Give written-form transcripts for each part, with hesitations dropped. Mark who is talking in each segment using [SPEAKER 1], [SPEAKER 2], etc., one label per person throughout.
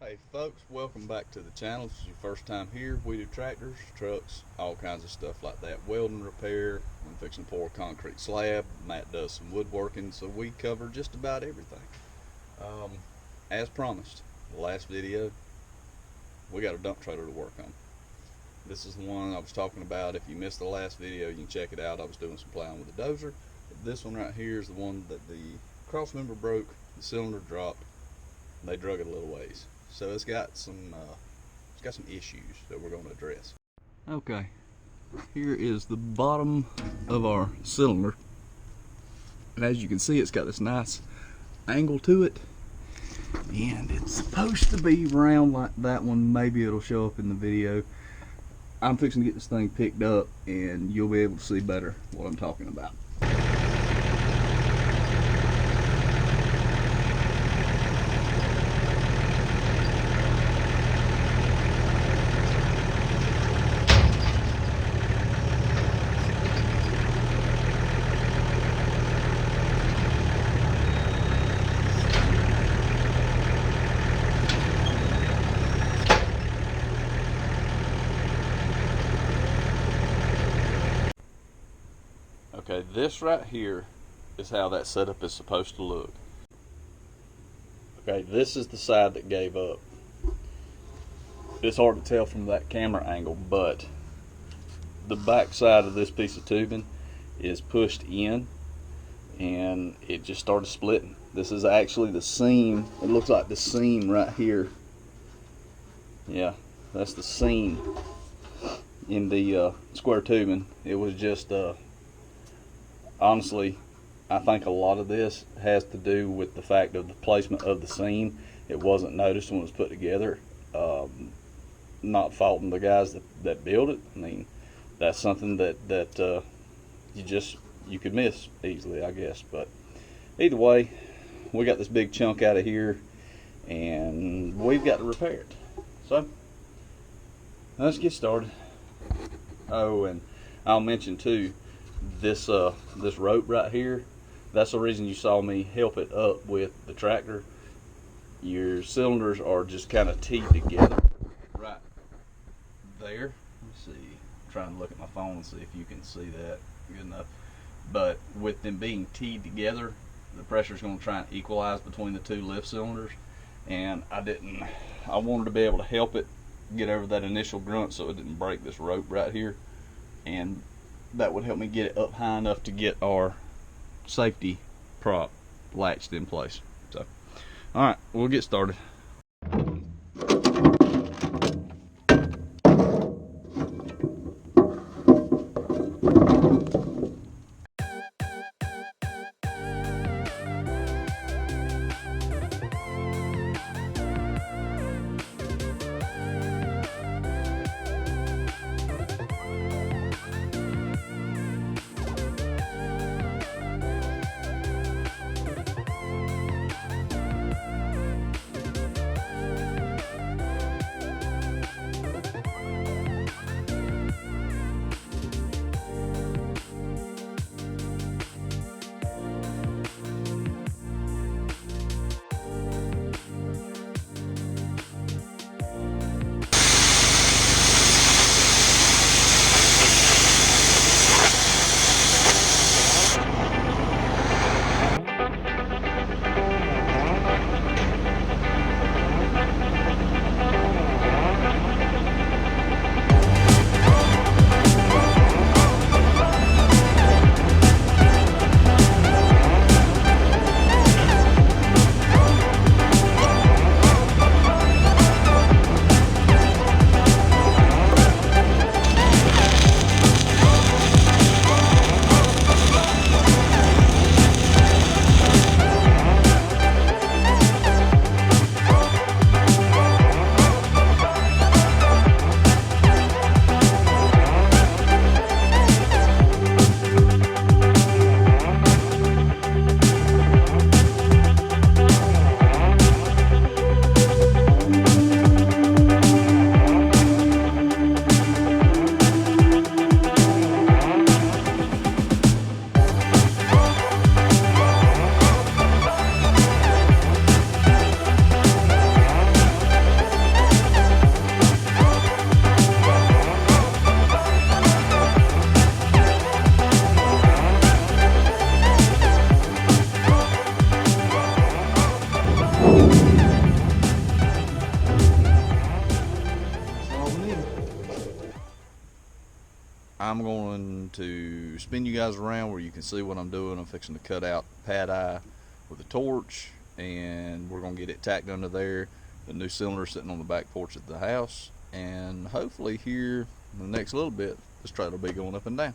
[SPEAKER 1] Hey folks, welcome back to the channel. If it's your first time here, we do tractors, trucks, all kinds of stuff like that. Welding, repair, I'm fixing to pour a concrete slab. Matt does some woodworking, so we cover just about everything. Um, as promised, the last video, we got a dump trailer to work on. This is the one I was talking about. If you missed the last video, you can check it out. I was doing some plowing with the dozer. But this one right here is the one that the cross member broke, the cylinder dropped, and they drug it a little ways. So it's got some issues that we're going to address. Okay, here is the bottom of our cylinder, and as you can see, it's got this nice angle to it, and it's supposed to be round like that one. Maybe it'll show up in the video. I'm fixing to get this thing picked up, and you'll be able to see better what I'm talking about. Okay, this right here is how that setup is supposed to look. Okay, this is the side that gave up. It's hard to tell from that camera angle, but the back side of this piece of tubing is pushed in and it just started splitting. This is actually the seam. It looks like the seam right here. Yeah, that's the seam in the square tubing. It was just honestly, I think a lot of this has to do with the fact of the placement of the seam. It wasn't noticed when it was put together. Not faulting the guys that built it. I mean, that's something that you could miss easily, I guess. But either way, we got this big chunk out of here, and we've got to repair it. So let's get started. Oh, and I'll mention too, this rope right here, that's the reason you saw me help it up with the tractor. Your cylinders are just kind of teed together right there. Let's see, I'm trying to look at my phone and see if you can see that good enough. But with them being teed together, the pressure is going to try and equalize between the two lift cylinders, and I wanted to be able to help it get over that initial grunt so it didn't break this rope right here, and that would help me get it up high enough to get our safety prop latched in place. So, all right, we'll get started. I'm going to spin you guys around where you can see what I'm doing. I'm fixing to cut out pad eye with a torch, and we're going to get it tacked under there. The new cylinder sitting on the back porch of the house, and hopefully here in the next little bit, this trailer will be going up and down.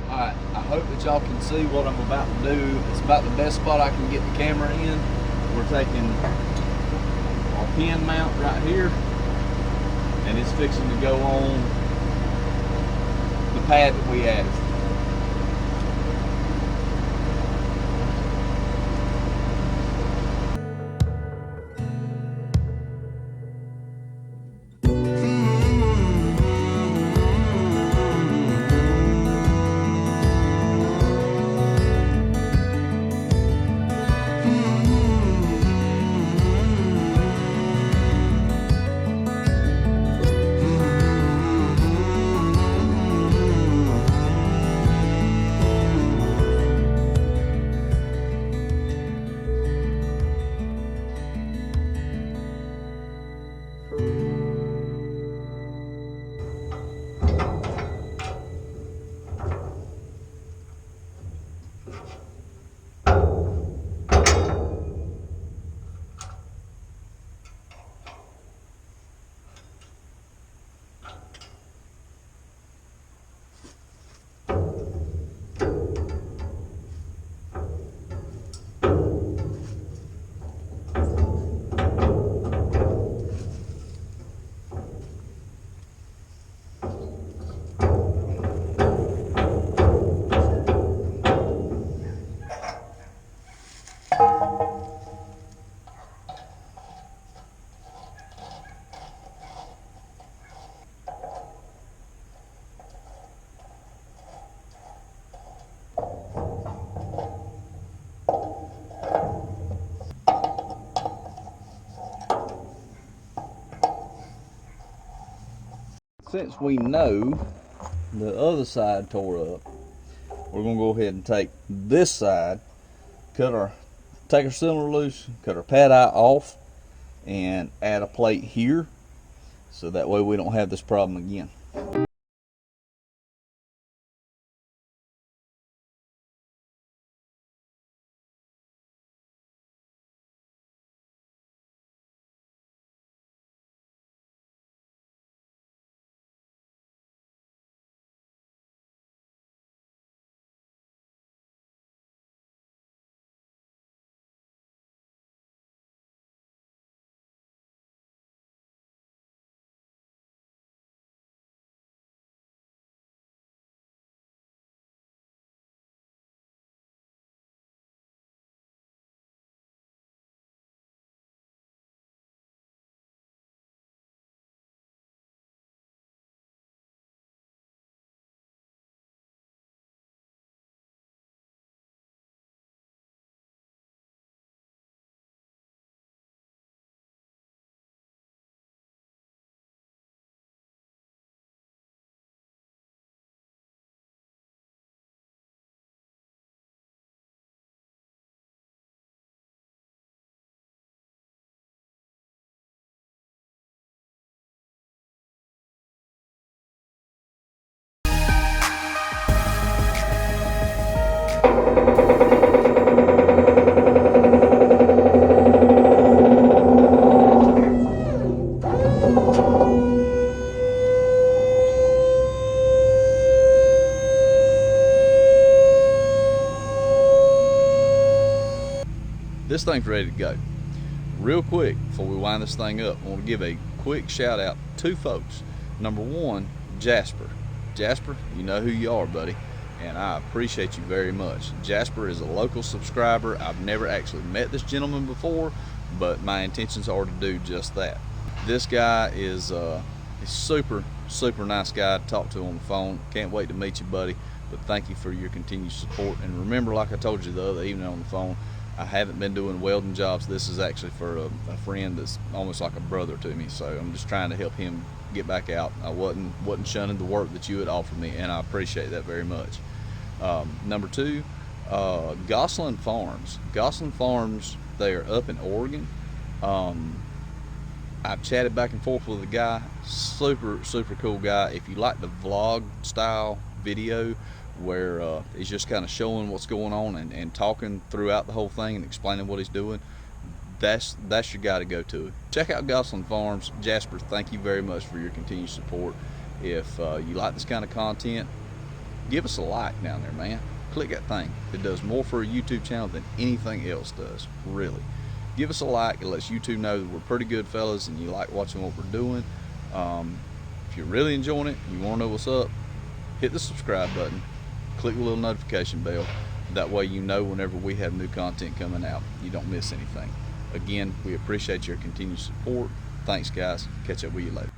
[SPEAKER 1] Alright, I hope that y'all can see what I'm about to do. It's about the best spot I can get the camera in. We're taking our pin mount right here, and it's fixing to go on the pad that we added. Since we know the other side tore up, we're gonna go ahead and take this side, take our cylinder loose, cut our pad eye off, and add a plate here, so that way we don't have this problem again. this thing's ready to go. Real quick, before we wind this thing up, I want to give a quick shout out to two folks. Number one, Jasper. Jasper, you know who you are, buddy, and I appreciate you very much. Jasper is a local subscriber. I've never actually met this gentleman before, but my intentions are to do just that. This guy is he's super nice guy to talk to on the phone. Can't wait to meet you, buddy, but thank you for your continued support. And remember, like I told you the other evening on the phone, I haven't been doing welding jobs. This is actually for a friend that's almost like a brother to me, so I'm just trying to help him get back out. I wasn't shunning the work that you had offered me, and I appreciate that very much. Number two, Gosselin Farms. Gosselin Farms, they are up in Oregon. I've chatted back and forth with a guy, super cool guy. If you like the vlog style video where he's just kind of showing what's going on and talking throughout the whole thing and explaining what he's doing, that's your guy to go to. Check out Gosselin Farms. Jasper, thank you very much for your continued support. If you like this kind of content, give us a like down there, man. Click that thing. It does more for a YouTube channel than anything else does, really. Give us a like. It lets YouTube know that we're pretty good fellas and you like watching what we're doing. If you're really enjoying it, you want to know what's up, hit the subscribe button, click the little notification bell. That way you know whenever we have new content coming out, you don't miss anything. Again, we appreciate your continued support. Thanks, guys. Catch up with you later.